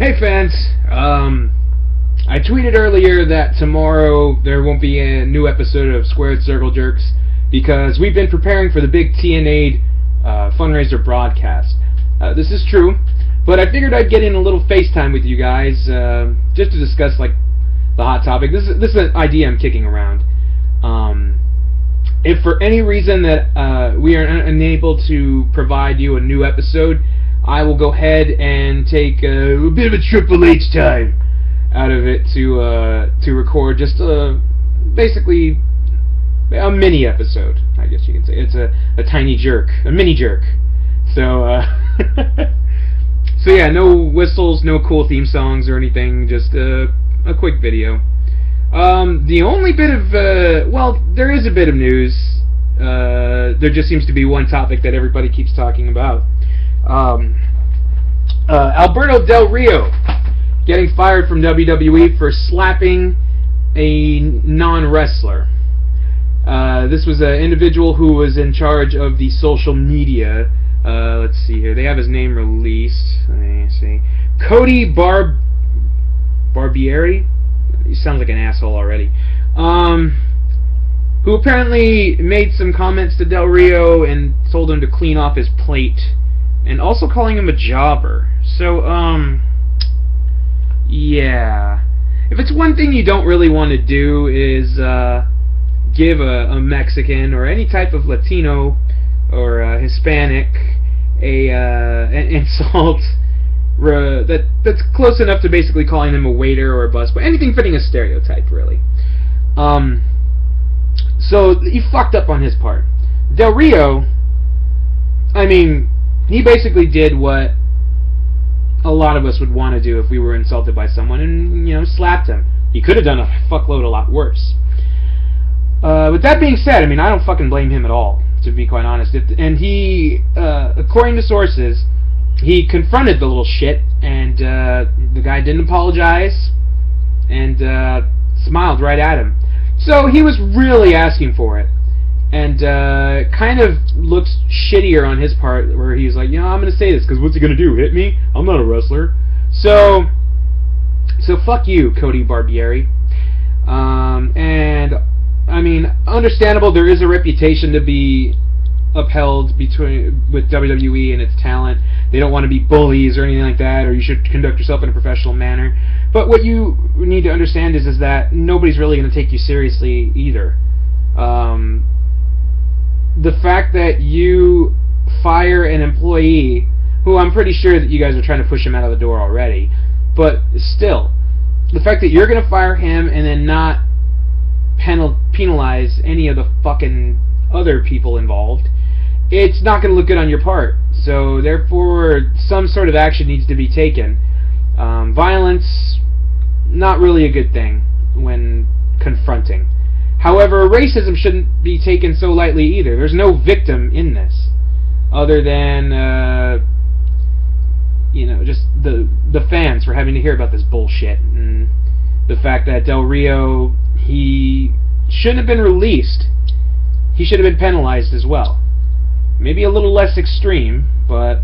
Hey fans, I tweeted earlier that tomorrow there won't be a new episode of Squared Circle Jerks because we've been preparing for the big TNA fundraiser broadcast. This is true, but I figured I'd get in a little FaceTime with you guys just to discuss like the hot topic. This is an idea I'm kicking around. If for any reason that we are unable to provide you a new episode, I will go ahead and take a bit of a Triple H time out of it to record just basically a mini episode, I guess you can say. It's a tiny jerk, a mini jerk. So so yeah, no whistles, no cool theme songs or anything, just a quick video. The only bit of well, there is a bit of news. There just seems to be one topic that everybody keeps talking about. Alberto Del Rio getting fired from WWE for slapping a non-wrestler. This was an individual who was in charge of the social media. Let's see here. They have his name released. Let me see. Cody Barbieri? He sounds like an asshole already. Who apparently made some comments to Del Rio and told him to clean off his plate. And also calling him a jobber. So, yeah. If it's one thing you don't really want to do is give a Mexican or any type of Latino or Hispanic an insult that's close enough to basically calling them a waiter or a busboy. Anything fitting a stereotype, really. So, he fucked up on his part. Del Rio, I mean, he basically did what a lot of us would want to do if we were insulted by someone and, you know, slapped him. He could have done a fuckload a lot worse. With that being said, I mean, I don't fucking blame him at all, to be quite honest. And he, according to sources, he confronted the little shit, and the guy didn't apologize and smiled right at him. So he was really asking for it. And kind of looks shittier on his part, where he's like, you know, I'm going to say this, because what's he going to do, hit me? I'm not a wrestler. So fuck you, Cody Barbieri. And, I mean, understandable, there is a reputation to be upheld with WWE and its talent. They don't want to be bullies or anything like that, or you should conduct yourself in a professional manner. But what you need to understand is that nobody's really going to take you seriously either. The fact that you fire an employee, who I'm pretty sure that you guys are trying to push him out of the door already, but still, the fact that you're going to fire him and then not penalize any of the fucking other people involved, it's not going to look good on your part. So therefore, some sort of action needs to be taken. Violence, not really a good thing when confronting. However, racism shouldn't be taken so lightly either. There's no victim in this, other than, you know, just the fans for having to hear about this bullshit, and the fact that Del Rio, he shouldn't have been released. He should have been penalized as well. Maybe a little less extreme, but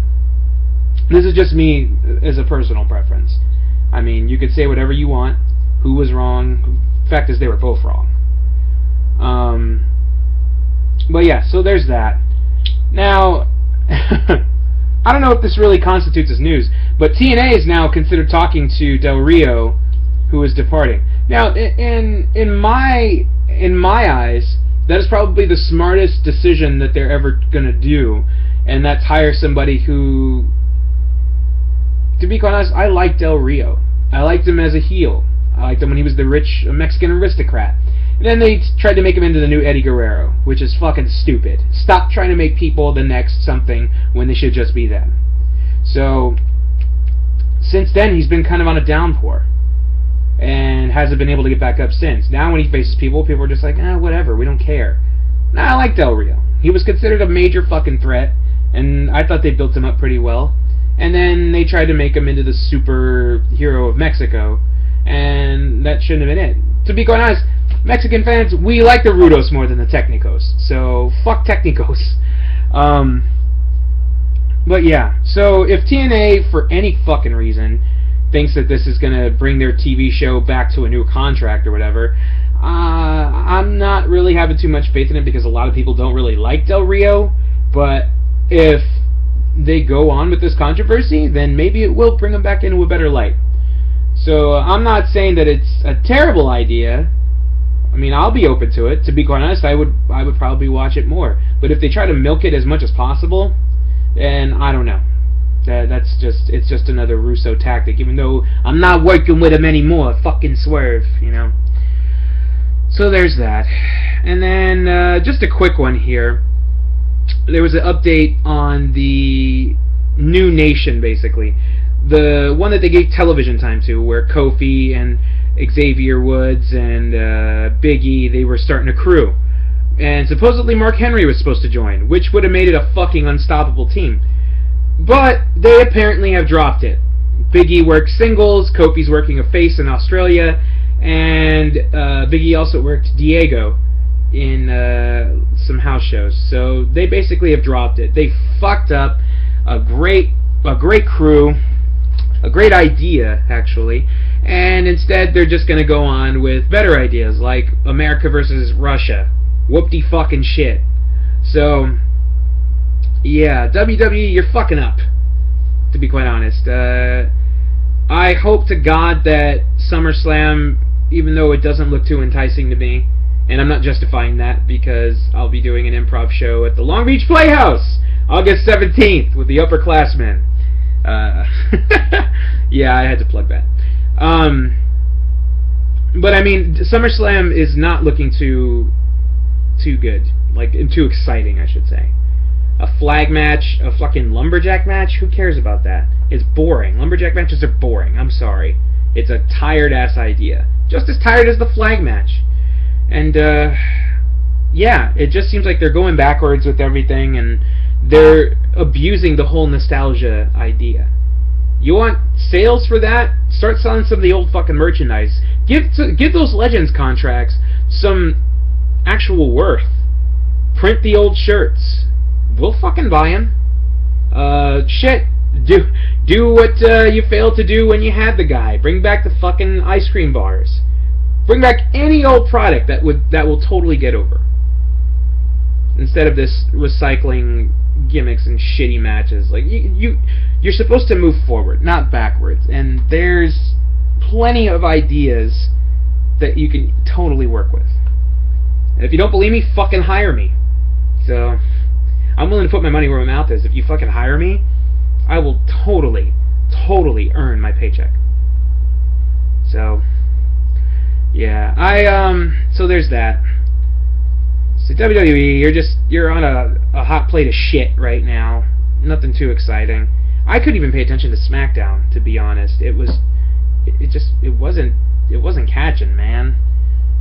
this is just me as a personal preference. I mean, you could say whatever you want. Who was wrong? The fact is, they were both wrong. But yeah, so there's that. Now, I don't know if this really constitutes as news, but TNA is now considered talking to Del Rio, who is departing. Now, in my eyes, that is probably the smartest decision that they're ever gonna do, and that's hire somebody who, to be quite honest, I like Del Rio. I liked him as a heel. I liked him when he was the rich Mexican aristocrat. And then they tried to make him into the new Eddie Guerrero, which is fucking stupid. Stop trying to make people the next something when they should just be them. So, since then, he's been kind of on a downpour. And hasn't been able to get back up since. Now when he faces people are just like, whatever, we don't care. Nah, I like Del Rio. He was considered a major fucking threat, and I thought they built him up pretty well. And then they tried to make him into the superhero of Mexico, and that shouldn't have been it. To be quite honest, Mexican fans, we like the Rudos more than the Technicos, so fuck Technicos. But yeah, so if TNA, for any fucking reason, thinks that this is going to bring their TV show back to a new contract or whatever. I'm not really having too much faith in it because a lot of people don't really like Del Rio, but if they go on with this controversy, then maybe it will bring them back into a better light. So I'm not saying that it's a terrible idea. I mean, I'll be open to it. To be quite honest, I would probably watch it more. But if they try to milk it as much as possible, then I don't know. It's just another Russo tactic. Even though I'm not working with him anymore, fucking Swerve, you know. So there's that. And then just a quick one here. There was an update on the new nation, basically. The one that they gave television time to, where Kofi and Xavier Woods and Big E, they were starting a crew. And supposedly Mark Henry was supposed to join, which would have made it a fucking unstoppable team. But they apparently have dropped it. Big E works singles, Kofi's working a face in Australia, and Big E also worked Diego in some house shows. So they basically have dropped it. They fucked up a great crew, a great idea actually, and instead they're just going to go on with better ideas like America versus Russia. Whoop-de fucking shit. So yeah, WWE, you're fucking up, to be quite honest. I hope to God that SummerSlam, even though it doesn't look too enticing to me, and I'm not justifying that because I'll be doing an improv show at the Long Beach Playhouse, August 17th, with the Upperclassmen. Yeah, I had to plug that. But I mean, SummerSlam is not looking too good, like too exciting, I should say. A flag match, a fucking lumberjack match, who cares about that? It's boring. Lumberjack matches are boring, I'm sorry. It's a tired-ass idea. Just as tired as the flag match. And, yeah, it just seems like they're going backwards with everything, and they're abusing the whole nostalgia idea. You want sales for that? Start selling some of the old fucking merchandise. Give those Legends contracts some actual worth. Print the old shirts. We'll fucking buy them. Shit. Do what you failed to do when you had the guy. Bring back the fucking ice cream bars. Bring back any old product that will totally get over. Instead of this recycling gimmicks and shitty matches. Like you're supposed to move forward, not backwards. And there's plenty of ideas that you can totally work with. And if you don't believe me, fucking hire me. So I'm willing to put my money where my mouth is. If you fucking hire me, I will totally earn my paycheck. So yeah, so there's that. So WWE, you're on a hot plate of shit right now. Nothing too exciting. I couldn't even pay attention to SmackDown, to be honest. It wasn't catching, man.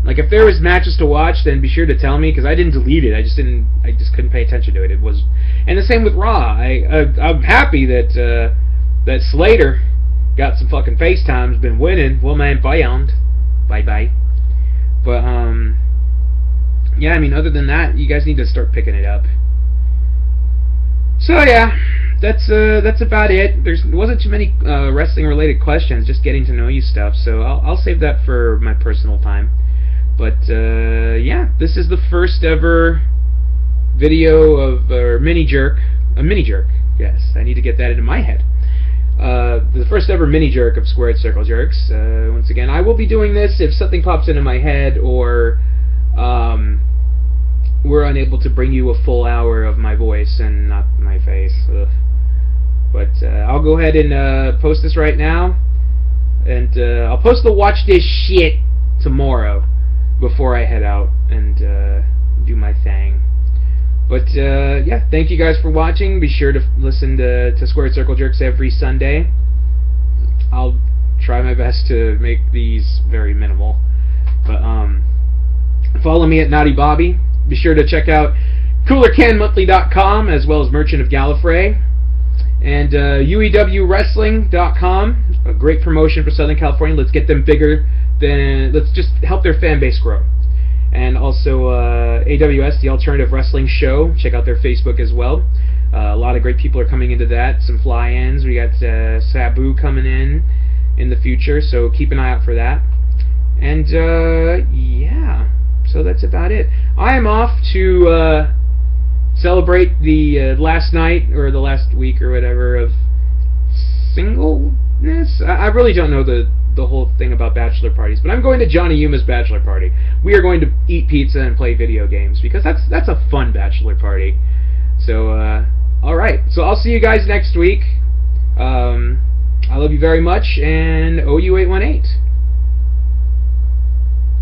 Like, if there was matches to watch, then be sure to tell me, because I didn't delete it. I just couldn't pay attention to it. And the same with Raw. I'm happy that Slater got some fucking FaceTimes, been winning. Well, man, bound. Bye. But yeah, I mean, other than that, you guys need to start picking it up. So yeah, that's about it. There wasn't too many wrestling related questions, just getting to know you stuff. So I'll save that for my personal time. But yeah, this is the first ever video of a mini jerk. Yes, I need to get that into my head. The first ever mini jerk of Squared Circle Jerks. Once again, I will be doing this if something pops into my head or we're unable to bring you a full hour of my voice and not my face. Ugh. But I'll go ahead and post this right now, and I'll post the watch this shit tomorrow before I head out and do my thing. But yeah, thank you guys for watching. Be sure to listen to Squared Circle Jerks every Sunday. I'll try my best to make these very minimal. But follow me at Naughty Bobby. Be sure to check out CoolerCanMonthly.com as well as Merchant of Gallifrey. And UEWWrestling.com, a great promotion for Southern California. Let's get them bigger. Let's just help their fan base grow. And also AWS, the Alternative Wrestling Show. Check out their Facebook as well. A lot of great people are coming into that. Some fly-ins. We got Sabu coming in. in the future, so keep an eye out for that. And yeah, so that's about it. I am off to celebrate the last night or the last week or whatever of singleness. I really don't know the whole thing about bachelor parties, but I'm going to Johnny Yuma's bachelor party. We are going to eat pizza and play video games because that's a fun bachelor party. So all right, so I'll see you guys next week. I love you very much, and OU818.